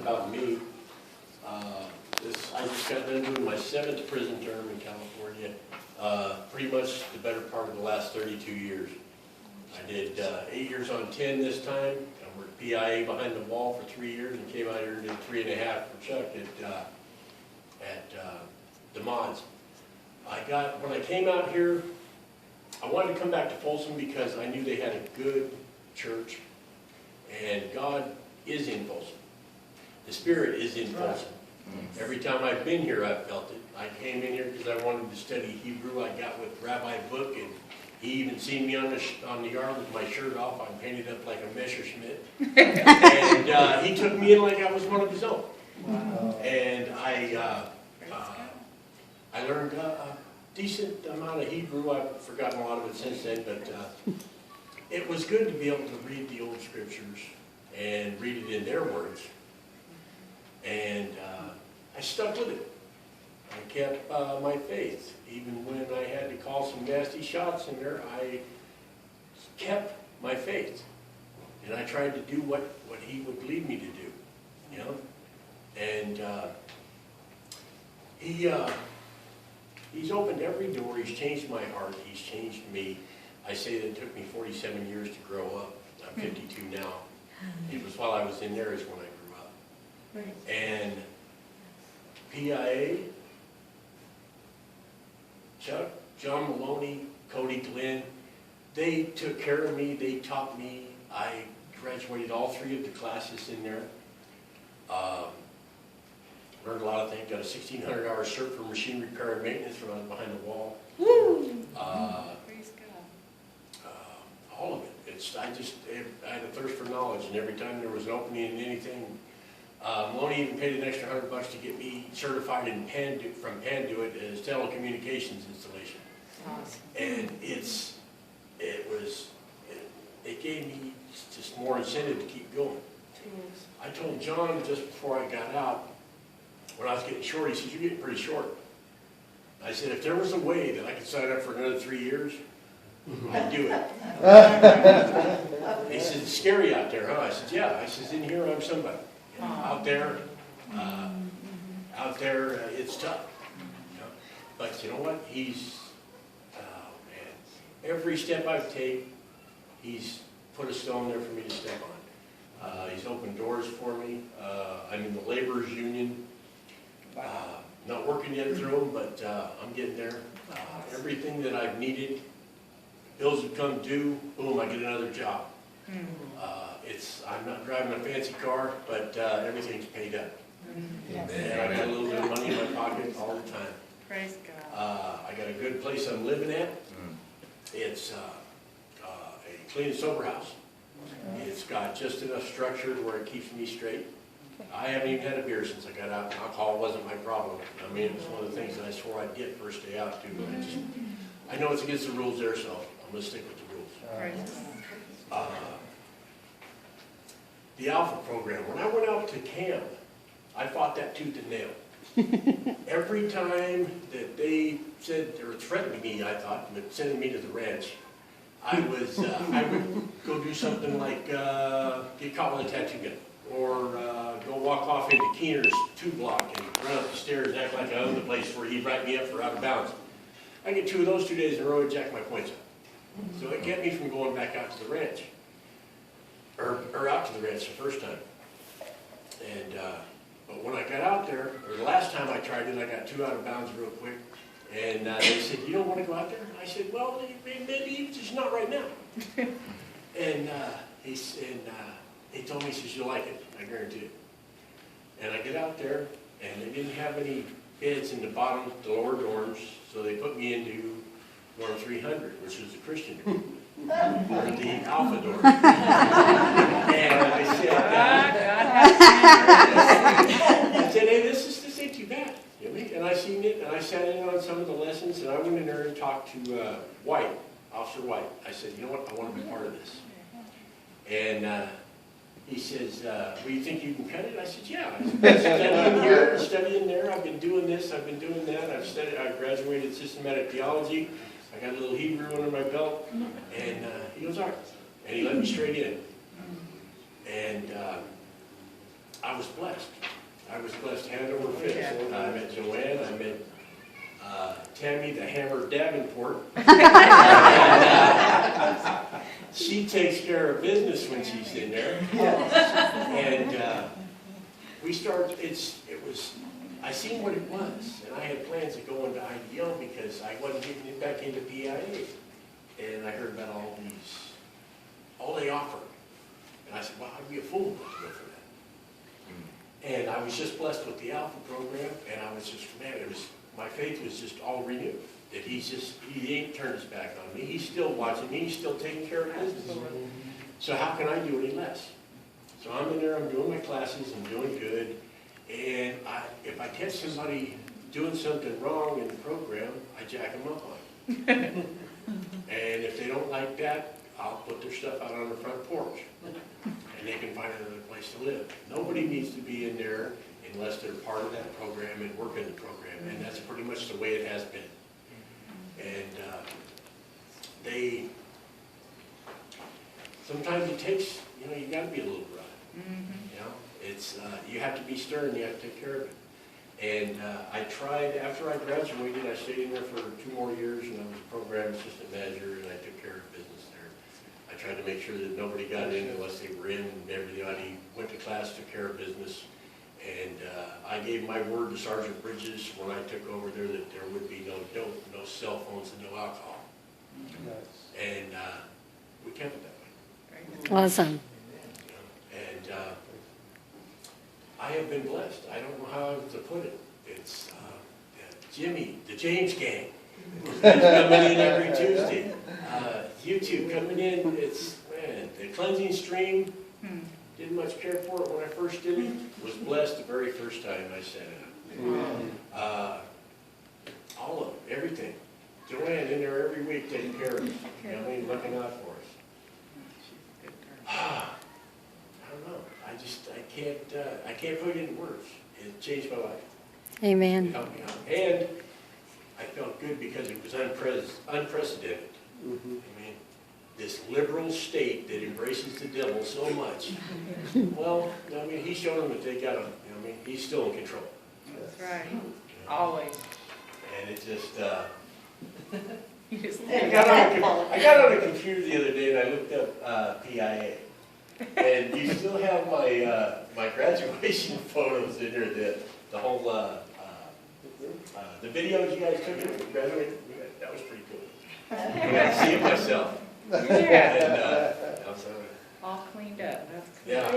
about me. I just got done doing my 7th prison term in California, pretty much the better part of the last 32 years. I did 8 years on 10 this time. I worked PIA behind the wall for 3 years and came out here and did 3.5 for Chuck at the mods. When I came out here, I wanted to come back to Folsom because I knew they had a good church, and God is in Folsom. The Spirit is in Folsom. Every time I've been here, I've felt it. I came in here because I wanted to study Hebrew. I got with Rabbi Book, and he even seen me on the yard with my shirt off. I'm painted up like a Messerschmitt. And he took me in like I was one of his own. Wow. And I learned a decent amount of Hebrew. I've forgotten a lot of it since then, but it was good to be able to read the old scriptures and read it in their words. And I stuck with it. I kept my faith. Even when I had to call some nasty shots in there, I kept my faith. And I tried to do what he would lead me to do, you know. And he's opened every door. He's changed my heart. He's changed me. I say that it took me 47 years to grow up. I'm 52 now. It was while I was in there is when I grew up. Right. And PIA, Chuck, John Maloney, Cody Glenn, they took care of me. They taught me. I graduated all 3 of the classes in there. Learned a lot of things. Got a 1,600-hour cert for machine repair and maintenance when I was behind the wall. Woo! Praise God. All of it. I had a thirst for knowledge, and every time there was an opening in anything, Maloney even paid an extra $100 to get me certified in from Panduit as telecommunications installation. Awesome. And it gave me just more incentive to keep going. I told John just before I got out, when I was getting short, he said, "You're getting pretty short." I said, "If there was a way that I could sign up for another 3 years, I'd do it." He said, "It's scary out there, huh?" I said, "Yeah." I said, "In here, I'm somebody. You know, out there, it's tough. You know? But you know what? Man, every step I've taken, he's put a stone there for me to step on. He's opened doors for me. I'm in the laborers union. Not working yet through them, but I'm getting there. Everything that I've needed, bills have come due, boom, I get another job. I'm not driving a fancy car, but everything's paid up. And I got a little bit of money in my pocket all the time. Praise God. I got a good place I'm living at. It's a clean and sober house. It's got just enough structure to where it keeps me straight. I haven't even had a beer since I got out. Alcohol wasn't my problem. I mean, it was one of the things that I swore I'd get first day out too. But I know it's against the rules there, so I'm going to stick with the rules. The Alpha program. When I went out to camp, I fought that tooth and nail. Every time that they said they were threatening me, I thought, but sending me to the ranch, I would go do something like get caught with a tattoo gun, or go walk off into Keener's 2 block and run up the stairs and act like I owned the place where he'd write me up for out of bounds. I get 2 of those 2 days in a row and jack my points up. So it kept me from going back out to the ranch, or out to the ranch the first time. And but when I got out there, or the last time I tried it, I got 2 out of bounds real quick. And they said, "You don't want to go out there?" I said, "Well, maybe just not right now." And he told me, he says, "You'll like it, I guarantee it." And I get out there, and they didn't have any beds in the lower dorms, so they put me into dorm 300, which was the Christian dorm, or the Alpha dorm. And I said, "Hey, this ain't too bad." And I seen it, and I sat in on some of the lessons, and I went in there and talked to White, Officer White. I said, "You know what, I want to be part of this." And he says, "Well, you think you can cut it?" I said, "Yeah." I said, "Studying here, studying there, I've been doing this, I've been doing that. I graduated systematic theology. I got a little Hebrew under my belt." And he goes, "All right." And he let me straight in. And I was blessed. I was blessed hand over fist. I met Joanne, I met Tammy the Hammer Davenport. She takes care of business when she's in there. And we started, I seen what it was, and I had plans to go into IDL because I wasn't getting back into PIA. And I heard about all they offer. And I said, well, I'd be a fool not to go for that. And I was just blessed with the Alpha program, and I was just, man, my faith was just all renewed. That he ain't turned his back on me. He's still watching me. He's still taking care of business. So how can I do any less? So I'm in there, I'm doing my classes, I'm doing good. And if I catch somebody doing something wrong in the program, I jack them up on it. And if they don't like that, I'll put their stuff out on the front porch. And they can find another place to live. Nobody needs to be in there unless they're part of that program and work in the program. And that's pretty much the way it has been. And sometimes it takes, you got to be a little rough. You have to be stern, you have to take care of it. And I tried, after I graduated, I stayed in there for 2 more years, and I was a program assistant manager, and I took care of business there. I tried to make sure that nobody got in unless they were in, and everybody went to class, took care of business. And I gave my word to Sergeant Bridges when I took over there that there would be no dope, no cell phones, and no alcohol. And we kept it that way. Awesome. And I have been blessed. I don't know how to put it. It's Jimmy, the James Gang, coming in every Tuesday. YouTube coming in. It's, man, the cleansing stream. Didn't much care for it when I first did it. Was blessed the very first time I set it up. All of it, everything. Joanne in there every week taking care of us. Looking out for us. I don't know. I can't put it into words. It changed my life. Amen. It helped me out. And I felt good because it was unprecedented. This liberal state that embraces the devil so much. Well, he's showing them that they got him. He's still in control. That's right. Always. And it just, You just I got on a computer the other day and I looked up PIA. And you still have my graduation photos in there, the whole, the videos you guys took at graduation. That was pretty cool. I got to see it myself. Yeah. And, I'm sorry. All cleaned up. That's cool. Yeah.